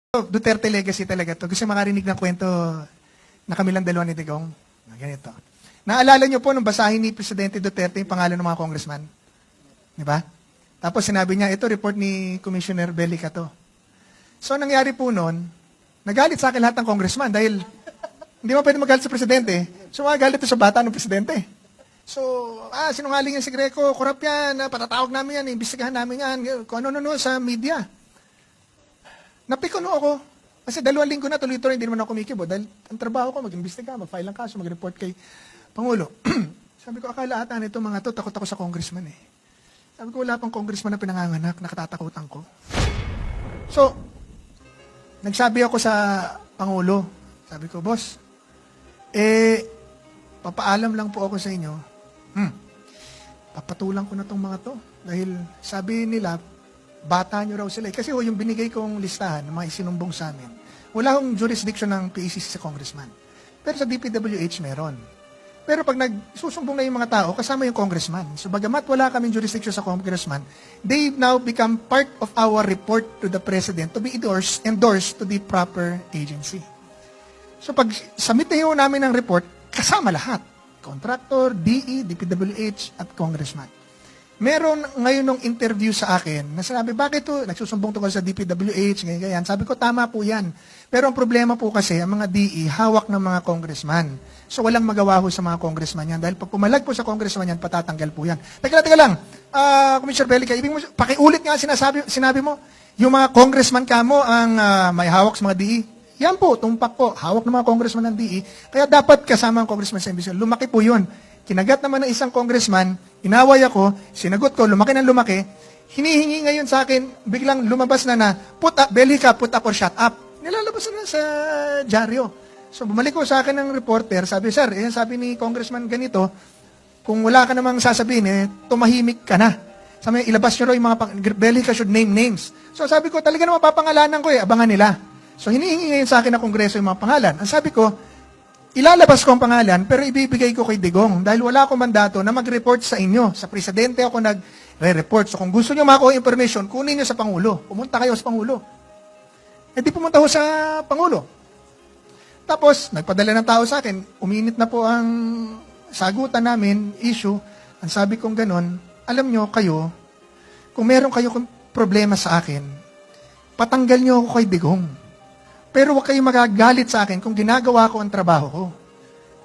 Duterte legacy talaga to. Gusto makarinig ng kwento na kami lang dalawa ni Digong. Ganito. Naalala niyo po nung basahin ni Presidente Duterte yung pangalan ng mga congressman? Di ba? Tapos sinabi niya, ito report ni Commissioner Bellica to. So nangyari po noon, nagalit sa akin lahat ng congressman dahil hindi mo pwede magalit sa Presidente. So magalit sa bata ng Presidente. So, sinungaling yan si Greco, korap yan, patatawag namin yan, imbestigahan namin yan, kung ano-ano sa media. Napikono ako. Kasi 2 linggo na tuloy-tuloy, hindi naman ako kumikibo. Dahil ang trabaho ko, mag-imbestiga, mag-file ng kaso, mag-report kay Pangulo. Sabi ko, akala ata nito mga to, takot ako sa congressman eh. Sabi ko, wala pang congressman na pinanganganak, nakatatakutan ko. So, nagsabi ako sa Pangulo. Sabi ko, boss, papaalam lang po ako sa inyo. Papatulang ko na tong mga to. Dahil sabi nila, bata nyo raw sila. Kasi yung binigay kong listahan, ng mga isinumbong sa amin, wala akong jurisdiction ng PACC sa congressman. Pero sa DPWH meron. Pero pag nagsusumbong na yung mga tao, kasama yung congressman. So bagamat wala kaming jurisdiction sa congressman, they now become part of our report to the president to be endorsed to the proper agency. So pag submit na yun namin ng report, kasama lahat. Contractor, DE, DPWH, at congressman. Meron ngayon nung interview sa akin na sinabi, bakit to? Nagsusumbong to sa DPWH, ganyan. Sabi ko, tama po yan. Pero ang problema po kasi, ang mga DE, hawak ng mga congressman. So walang magawa ho sa mga congressman yan. Dahil pag pumalag po sa congressman yan, patatanggal po yan. Teka lang. Commissioner Bellica, pakiulit nga sinabi mo, yung mga congressman kamo ang may hawak sa mga DE. Yan po, tumpak po, hawak ng mga congressman ng DE. Kaya dapat kasama ang congressman sa imbestigasyon. Lumaki po yun. Kinagat naman ng isang congressman, inaway ako, sinagot ko, lumaki ng lumaki, hinihingi ngayon sa akin, biglang lumabas na, Bellica, put up or shut up. Nilalabas na sa dyaryo. So bumalik ko sa akin ng reporter, sabi, sir, sabi ni congressman ganito, kung wala ka namang sasabihin, tumahimik ka na. Sabi, ilabas nyo raw yung mga, Bellica should name names. So sabi ko, talaga naman papangalanan ko abangan nila. So hinihingi ngayon sa akin na kongreso yung mga pangalan. Ang sabi ko, ilalabas ko ang pangalan, pero ibibigay ko kay Digong dahil wala akong mandato na mag-report sa inyo. Sa presidente ako nag-report. So kung gusto nyo makuha information, kunin nyo sa Pangulo. Pumunta kayo sa Pangulo. Eh di pumunta ko sa Pangulo. Tapos, nagpadala ng tao sa akin, uminit na po ang sagutan namin, issue. Ang sabi kong ganon, alam nyo kayo, kung meron kayo problema sa akin, patanggal nyo ako kay Digong. Pero huwag kayong magagalit sa akin kung ginagawa ko ang trabaho ko.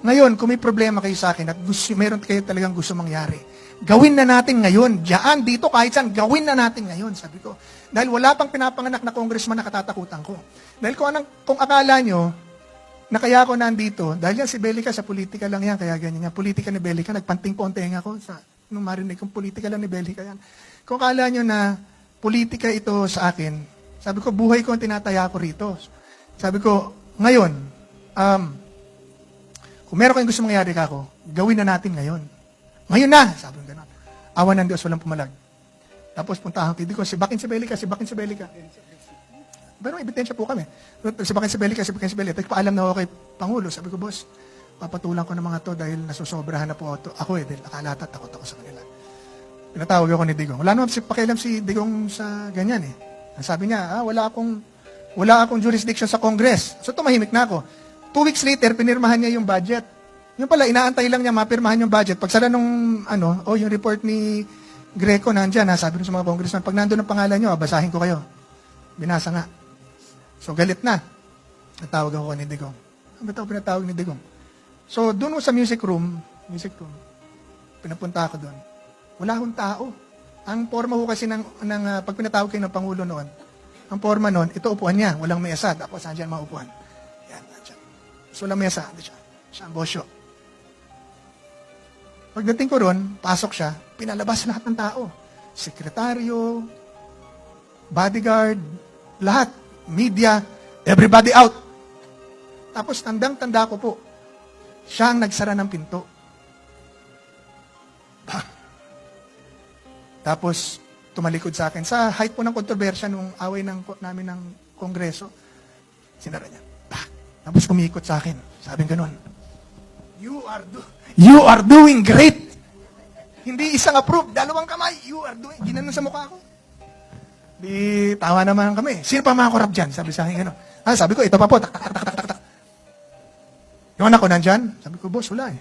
Ngayon, kung may problema kayo sa akin at meron kayo talagang gusto mangyari, gawin na natin ngayon. Diyan, dito, kahit saan, gawin na natin ngayon, sabi ko. Dahil wala pang pinapanganak na congressman na katatakutan ko. Dahil kung akala nyo, na kaya ako nandito, dahil yan si Bellica, sa politika lang yan, kaya ganyan yan. Politika ni Bellica, nagpanting-ponteng ako nung marinig kong politika lang ni Bellica yan. Kung akala nyo na politika ito sa akin, sabi ko, buhay ko ang tinataya ko rito. Sabi ko, ngayon, kung meron kayong gusto mangyari ka ako, gawin na natin ngayon. Ngayon na! Sabi ko gano'n. Awan ng Diyos, walang pumalag. Tapos puntahan ko, si Bakin si Bellica. Pero may ebidensya po kami. Si Bakin si Bellica. Paalam na ako kay Pangulo. Sabi ko, boss, papatulang ko ng mga to dahil nasusobrahan na po ako dahil akalata, takot ako sa kanila. Pinatawag ako ni Digong. Wala naman pakialam si Digong sa ganyan eh. Sabi niya, wala akong jurisdiction sa Congress. So tumahimik na ako. 2 weeks later, pinirmahan niya yung budget. Yung pala, inaantay lang niya mapirmahan yung budget. Pagsala nung, yung report ni Greco nandyan, sabi sa mga congressman, pag nandun ang pangalan niyo, basahin ko kayo. Binasa nga. So galit na. Natawag ako ni Digong. Ba't ako pinatawag ni Digong? So doon sa music room, pinapunta ako doon. Wala akong tao. Ang forma ko kasi pag pinatawag kayo ng Pangulo noon, ang forma noon, ito upuan niya, walang mesa. Tapos nandiyan mga upuan. Yan, nandiyan. So walang mesa, siya ang bosyo. Pagdating ko ron, pasok siya, pinalabas lahat ng tao. Sekretaryo, bodyguard, lahat, media, everybody out. Tapos tandang-tanda ko po, siya ang nagsara ng pinto. Tapos, tumalikod sa akin. Sa height po ng kontrobersya nung away namin ng Kongreso, sinara niya. Tapos kumikot sa akin. Sabi ganun, You are doing great! Hindi isang approve, 2 kamay. You are doing, ginanon sa mukha ko. Di, tawa naman kami. Sino pa mga korap dyan? Sabi sa akin, ano. Sabi ko, ito pa po, tak, tak, tak, tak, tak, tak. Yung anak ko nandyan? Sabi ko, boss, wala eh.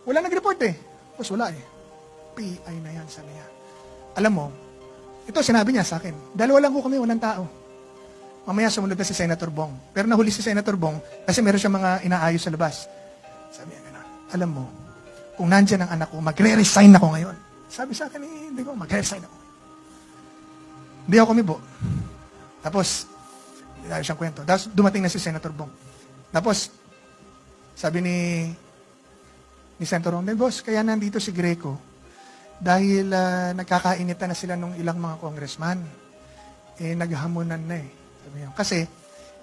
Wala nag-report eh. Boss, wala eh. PI na yan, sabi niya. Alam mo, ito sinabi niya sa akin, dalawa lang ko kami, walang tao. Mamaya sumunod na si Senator Bong. Pero nahuli si Senator Bong kasi meron siya mga inaayos sa labas. Sabi niya gano'n, alam mo, kung nandyan ang anak ko, magre-resign ako ngayon. Sabi sa akin, hindi ko, magre-resign ako. Hindi ako kumibo. Tapos, ayos siyang kwento. Tapos dumating na si Senator Bong. Tapos, sabi ni Senator Bong, boss, kaya nandito si Greco dahil nagkakainitan na sila nung ilang mga congressman. Naghahamunan na eh. Sabi niya, kasi,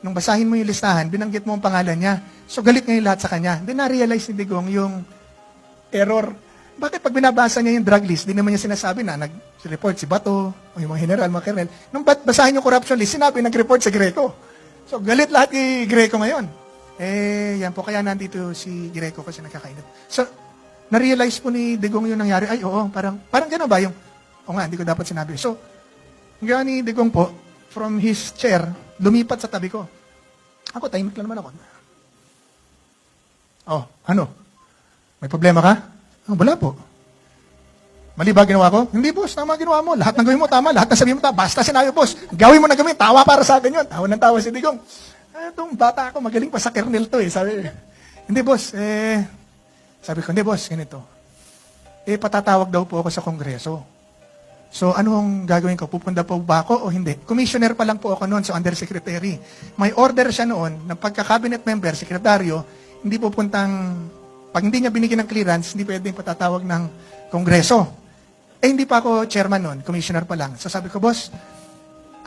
nung basahin mo yung listahan, binanggit mo ang pangalan niya. So, galit ngayon lahat sa kanya. Hindi na-realize ni Digong yung error. Bakit pag binabasa niya yung drug list, di naman niya sinasabi na nag-report si Bato, o yung mga general, mga colonel. Nung basahin yung corruption list, sinabi nag-report si Greco. So, galit lahat kay Greco ngayon. Yan po, kaya nandito si Greco kasi nagkakainit. So, na-realize po ni Digong yung nangyari. Ay, oo, parang gano'n ba yung, hindi ko dapat sinabi. So, gano'n ni Digong po, from his chair, lumipat sa tabi ko. Ako, tahimik lang naman ako. Ano? May problema ka? Wala po. Mali ba ginawa ko? Hindi, boss. Tama ginawa mo. Lahat ng gawin mo, tama. Lahat ng sabihin mo, tama. Basta sinabi, boss. Gawin mo na gawin. Tawa para sa akin yun. Tawa ng tawa si Digong. Itong bata ako, magaling pa sa kernel to eh. Sabi, hindi, boss. Sabi ko, hindi, boss. Ganito. Patatawag daw po ako sa Kongreso. So, anong gagawin ko? Pupunta po ba ako o hindi? Commissioner pa lang po ako noon, so undersecretary. May order siya noon ng pagka-cabinet member, sekretaryo, hindi pupuntang, pag hindi niya binigyan ng clearance, hindi pwedeng patatawag ng Kongreso. Hindi pa ako chairman noon, commissioner pa lang. So sabi ko, boss,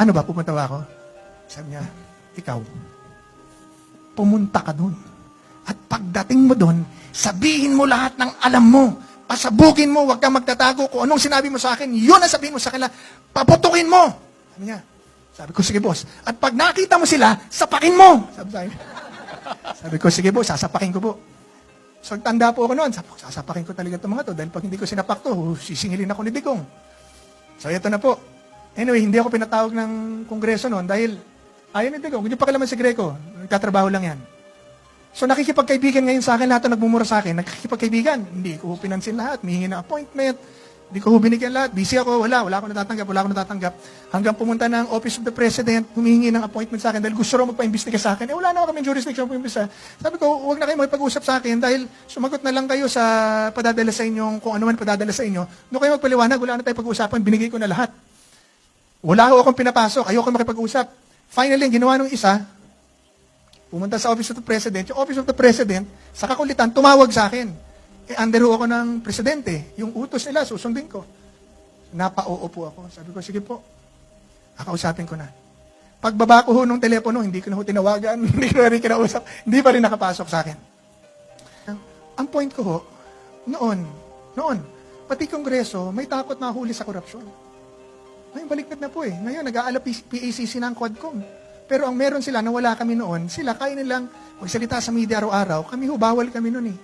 ano ba, pupunta ba ako? Sabi niya, ikaw, pumunta ka doon. At pagdating mo doon, sabihin mo lahat ng alam mo. Pasabugin mo, huwag kang magtatago. Kung anong sinabi mo sa akin, yun ang sabihin mo sa kanila. Paputukin mo. Sabi niya. Sabi ko, sige boss. At pag nakita mo sila, sapakin mo. Sabi ko, sige boss, sasapakin ko po. So, tanda po ako noon. Sabi ko, sasapakin ko talaga itong mga to. Dahil pag hindi ko sinapak to, sisingilin ako ni Digong. So, ito na po. Anyway, hindi ako pinatawag ng Kongreso noon dahil ayaw ni Digong. Hindi pa kalaman si Greco. Nagtatrabaho lang yan. So nakikipagkaibigan ngayon sa akin, lahat na nagmumura sa akin, nakikipagkaibigan. Hindi ko pinansin lahat, mihingi ng appointment, hindi ko binigyan lahat, busy ako, wala akong natatanggap. Hanggang pumunta ng Office of the President, humihingi ng appointment sa akin dahil gusto raw magpa-imbestiga sa akin. Wala na kami jurisdiction mag-imbestiga. Sabi ko, huwag na kayo makipag-usap sa akin dahil sumagot na lang kayo sa padadala sa inyo, kung ano man padadala sa inyo. Doon kayo magpaliwanag, wala na tayo pag-uusapan, binigay ko na lahat. Wala ko akong pinapasok, ayoko makipag-usap. Finally, ginawa nung isa, pumunta sa Office of the President. Yung Office of the President, sa kakulitan, tumawag sa akin. Under ako ng Presidente. Yung utos nila, susundin ko. Napa-oo po ako. Sabi ko, sige po. Kakausapin ko na. Pagbaba ko ho nung telepono, hindi ko na ho tinawagan, hindi ko na rin kinausap, hindi pa rin nakapasok sa akin. Ang point ko ho, noon, pati Kongreso, may takot na huli sa korupsyon. Ngayon, baliktad na po eh. Ngayon, nag-aalap PACC ng Quadcom. Pero ang meron sila na wala kami noon, sila kaya nilang magsalita sa media araw-araw, kami bawal kami noon eh.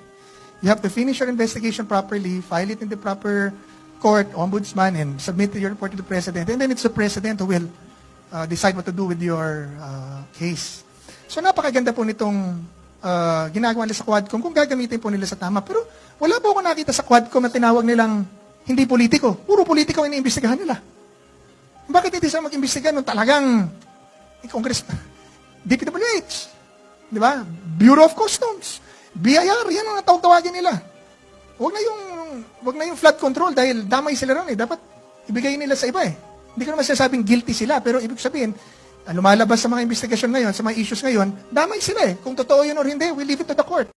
You have to finish your investigation properly, file it in the proper court, ombudsman, and submit your report to the President. And then it's the President who will decide what to do with your case. So napakaganda po nitong ginagawa nila sa Quadcom kung gagamitin po nila sa tama. Pero wala po ako nakita sa Quadcom na tinawag nilang hindi politiko. Puro politiko ang iniimbestigahan nila. Bakit hindi sila mag-imbestiga nung talagang Congress, DPWH, di ba? Bureau of Customs, BIR, yan ang tawag-tawagin nila. Huwag na yung flood control dahil damay sila ron eh. Dapat ibigay nila sa iba eh. Hindi ko naman sinasabing guilty sila, pero ibig sabihin, lumalabas sa mga investigasyon ngayon, sa mga issues ngayon, damay sila eh. Kung totoo yun or hindi, we leave it to the court.